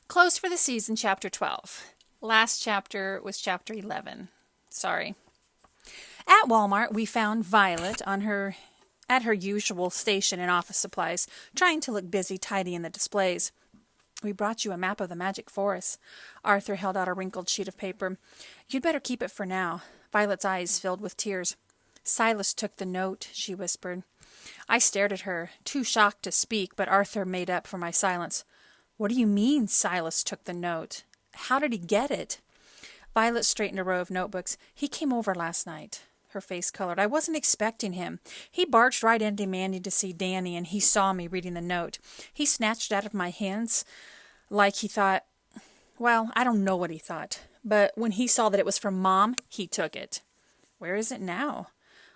Close for the season, chapter 12. Last chapter was chapter 11. Sorry. At Walmart, we found Violet at her usual station in office supplies, trying to look busy tidying the displays. We brought you a map of the magic forest. Arthur held out a wrinkled sheet of paper. You'd better keep it for now. Violet's eyes filled with tears. Silas took the note, she whispered. I stared at her, too shocked to speak, but Arthur made up for my silence. What do you mean Silas took the note? How did he get it? Violet straightened a row of notebooks. He came over last night. Her face colored. I wasn't expecting him. He barged right in demanding to see Danny, and he saw me reading the note. He snatched it out of my hands like he thought, well, I don't know what he thought, but when he saw that it was from Mom, he took it. Where is it now?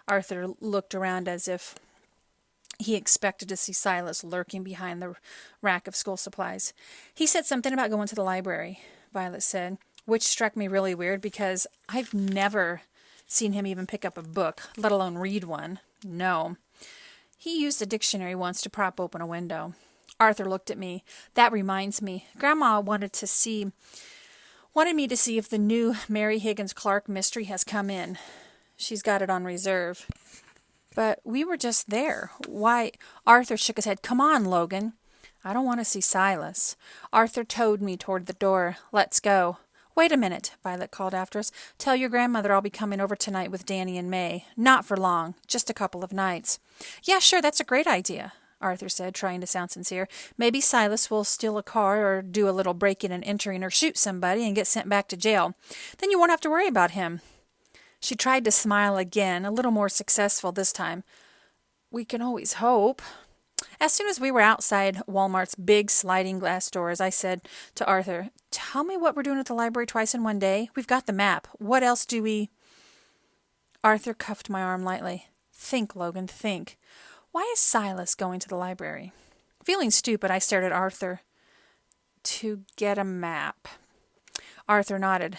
Arthur looked around as if he expected to see Silas lurking behind the rack of school supplies. He said something about going to the library, Violet said, which struck me really weird because I've never seen him even pick up a book, let alone read one. No. He used a dictionary once to prop open a window. Arthur looked at me. That reminds me. Grandma wanted me to see if the new Mary Higgins Clark mystery has come in. She's got it on reserve. But we were just there. Why? Arthur shook his head. Come on, Logan. I don't want to see Silas. Arthur towed me toward the door. Let's go. Wait a minute, Violet called after us. Tell your grandmother I'll be coming over tonight with Danny and May. Not for long, just a couple of nights. Yeah, sure, that's a great idea, Arthur said, trying to sound sincere. Maybe Silas will steal a car or do a little breaking and entering or shoot somebody and get sent back to jail. Then you won't have to worry about him. She tried to smile again, a little more successful this time. We can always hope. As soon as we were outside Walmart's big sliding glass doors, I said to Arthur, tell me what we're doing at the library twice in one day. We've got the map. What else do we... Arthur cuffed my arm lightly. Think, Logan, think. Why is Silas going to the library? Feeling stupid, I stared at Arthur. To get a map. Arthur nodded.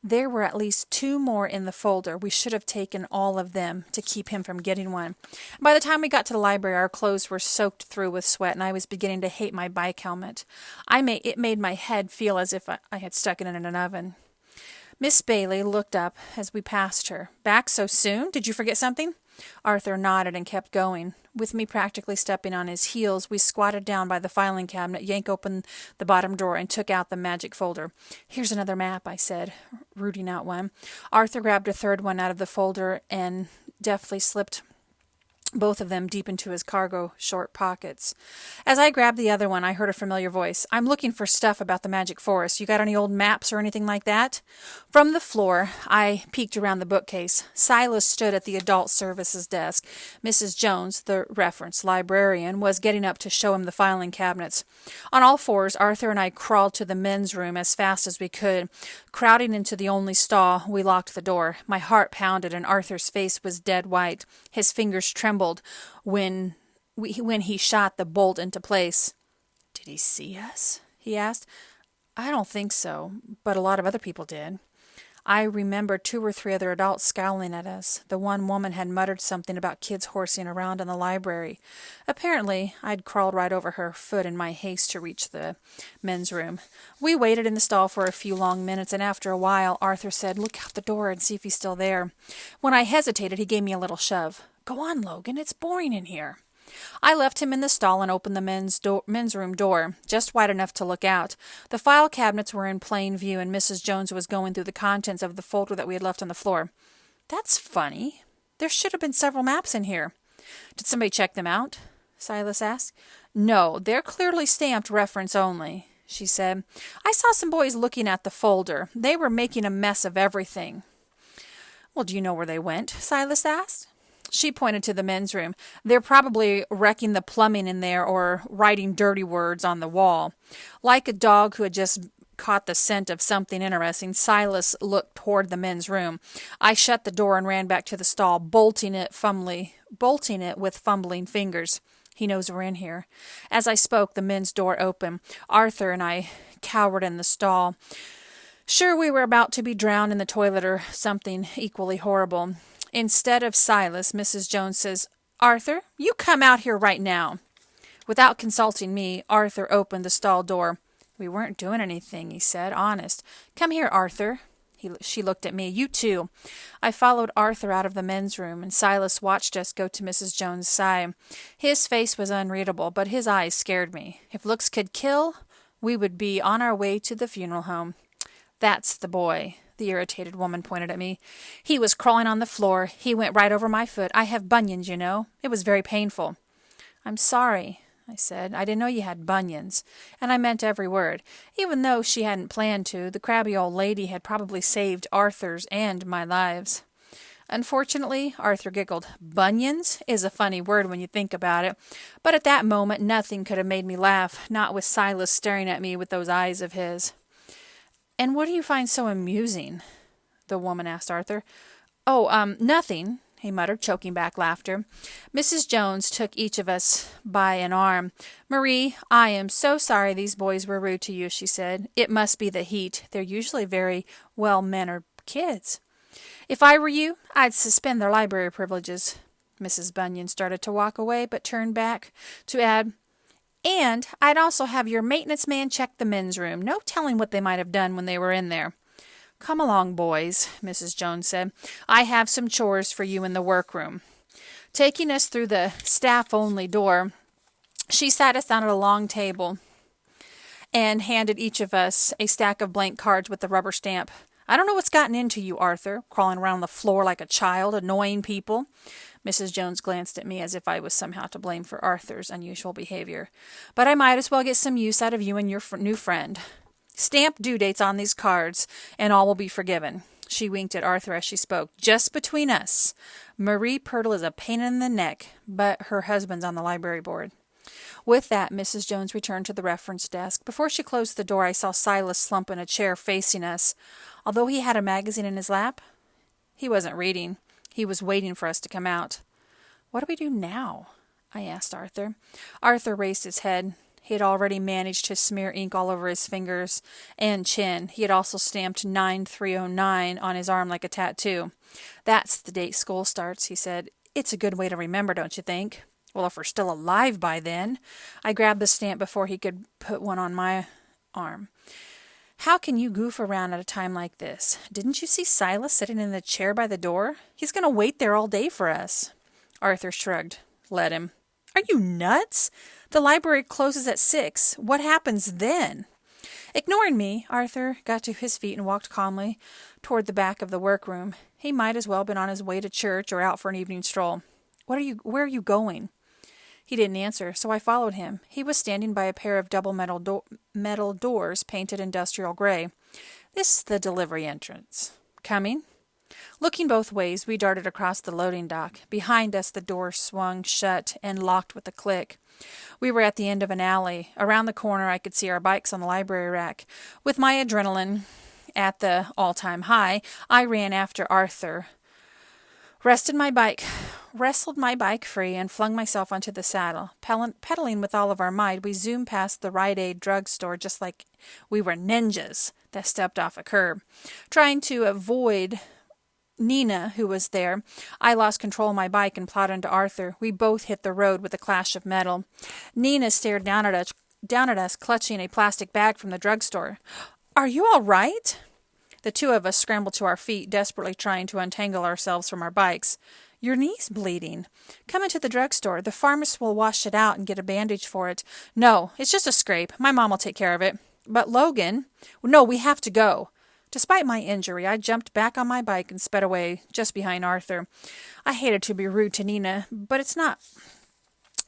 There were at least 2 more in the folder. We should have taken all of them to keep him from getting one. By the time we got to the library, our clothes were soaked through with sweat, and I was beginning to hate my bike helmet. It made my head feel as if I had stuck it in an oven. Miss Bailey looked up as we passed her. Back so soon? Did you forget something? Arthur nodded and kept going. With me practically stepping on his heels, we squatted down by the filing cabinet, yanked open the bottom drawer, and took out the magic folder. Here's another map, I said, rooting out one. Arthur grabbed a third one out of the folder and deftly slipped both of them deep into his cargo short pockets. As I grabbed the other one, I heard a familiar voice. I'm looking for stuff about the magic forest. You got any old maps or anything like that? From the floor, I peeked around the bookcase. Silas stood at the adult services desk. Mrs. Jones, the reference librarian, was getting up to show him the filing cabinets. On all fours, Arthur and I crawled to the men's room as fast as we could. Crowding into the only stall, we locked the door. My heart pounded, and Arthur's face was dead white. His fingers trembled when he shot the bolt into place. Did he see us? He asked. I don't think so, but a lot of other people did. I remember 2 or 3 other adults scowling at us. The one woman had muttered something about kids horsing around in the library. Apparently, I'd crawled right over her foot in my haste to reach the men's room. We waited in the stall for a few long minutes, and after a while, Arthur said, Look out the door and see if he's still there. When I hesitated, he gave me a little shove. Go on, Logan, it's boring in here. I left him in the stall and opened the men's room door, just wide enough to look out. The file cabinets were in plain view, and Mrs. Jones was going through the contents of the folder that we had left on the floor. That's funny. There should have been several maps in here. Did somebody check them out? Silas asked. No, they're clearly stamped reference only, she said. I saw some boys looking at the folder. They were making a mess of everything. Well, do you know where they went? Silas asked. She pointed to the men's room. They're probably wrecking the plumbing in there or writing dirty words on the wall. Like a dog who had just caught the scent of something interesting, Silas looked toward the men's room. I shut the door and ran back to the stall, bolting it with fumbling fingers. He knows we're in here. As I spoke, the men's door opened. Arthur and I cowered in the stall. Sure, we were about to be drowned in the toilet or something equally horrible. Instead of Silas, Mrs. Jones says, Arthur, you come out here right now. Without consulting me, Arthur opened the stall door. We weren't doing anything, he said. Honest. Come here, Arthur. She looked at me. You too. I followed Arthur out of the men's room, and Silas watched us go to Mrs. Jones' side. His face was unreadable, but his eyes scared me. If looks could kill, we would be on our way to the funeral home. That's the boy. The irritated woman pointed at me. He was crawling on the floor. He went right over my foot. I have bunions, you know. It was very painful. I'm sorry, I said. I didn't know you had bunions. And I meant every word. Even though she hadn't planned to, the crabby old lady had probably saved Arthur's and my lives. Unfortunately, Arthur giggled. Bunions is a funny word when you think about it. But at that moment, nothing could have made me laugh, not with Silas staring at me with those eyes of his. And what do you find so amusing? The woman asked Arthur. Oh, nothing, he muttered, choking back laughter. Mrs. Jones took each of us by an arm. Marie, I am so sorry these boys were rude to you, she said. It must be the heat. They're usually very well-mannered kids. If I were you, I'd suspend their library privileges. Mrs. Bunyan started to walk away, but turned back to add, and I'd also have your maintenance man check the men's room. No telling what they might have done when they were in there. Come along, boys, Mrs. Jones said. I have some chores for you in the workroom. Taking us through the staff-only door, she sat us down at a long table and handed each of us a stack of blank cards with the rubber stamp. I don't know what's gotten into you, Arthur, crawling around the floor like a child, annoying people. Mrs. Jones glanced at me as if I was somehow to blame for Arthur's unusual behavior. But I might as well get some use out of you and your new friend. Stamp due dates on these cards, and all will be forgiven. She winked at Arthur as she spoke. Just between us, Marie Pirtle is a pain in the neck, but her husband's on the library board. With that, Mrs. Jones returned to the reference desk. Before she closed the door, I saw Silas slump in a chair facing us. Although he had a magazine in his lap, he wasn't reading. He was waiting for us to come out. What do we do now? I asked Arthur. Arthur raised his head. He had already managed to smear ink all over his fingers and chin. He had also stamped 9309 on his arm like a tattoo. That's the date school starts, he said. It's a good way to remember, don't you think? Well, if we're still alive by then. I grabbed the stamp before he could put one on my arm. How can you goof around at a time like this? Didn't you see Silas sitting in the chair by the door? He's going to wait there all day for us. Arthur shrugged. Let him. Are you nuts? The library closes at 6. What happens then? Ignoring me, Arthur got to his feet and walked calmly toward the back of the workroom. He might as well have been on his way to church or out for an evening stroll. Where are you going? He didn't answer, so I followed him. He was standing by a pair of double metal doors painted industrial gray. This is the delivery entrance. Coming? Looking both ways, we darted across the loading dock. Behind us, the door swung shut and locked with a click. We were at the end of an alley. Around the corner, I could see our bikes on the library rack. With my adrenaline at the all-time high, I ran after Arthur, wrestled my bike free, and flung myself onto the saddle. Pedaling with all of our might, we zoomed past the Rite Aid drugstore just like we were ninjas that stepped off a curb. Trying to avoid Nina, who was there, I lost control of my bike and plowed into Arthur. We both hit the road with a clash of metal. Nina stared down at us, clutching a plastic bag from the drugstore. Are you all right? The two of us scrambled to our feet, desperately trying to untangle ourselves from our bikes. Your knee's bleeding. Come into the drugstore. The pharmacist will wash it out and get a bandage for it. No, it's just a scrape. My mom will take care of it. But Logan... No, we have to go. Despite my injury, I jumped back on my bike and sped away just behind Arthur. I hated to be rude to Nina, but not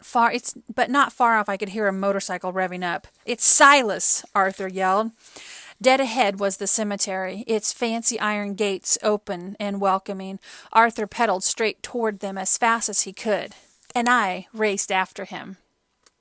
far off I could hear a motorcycle revving up. It's Silas, Arthur yelled. Dead ahead was the cemetery, its fancy iron gates open and welcoming. Arthur pedaled straight toward them as fast as he could, and I raced after him.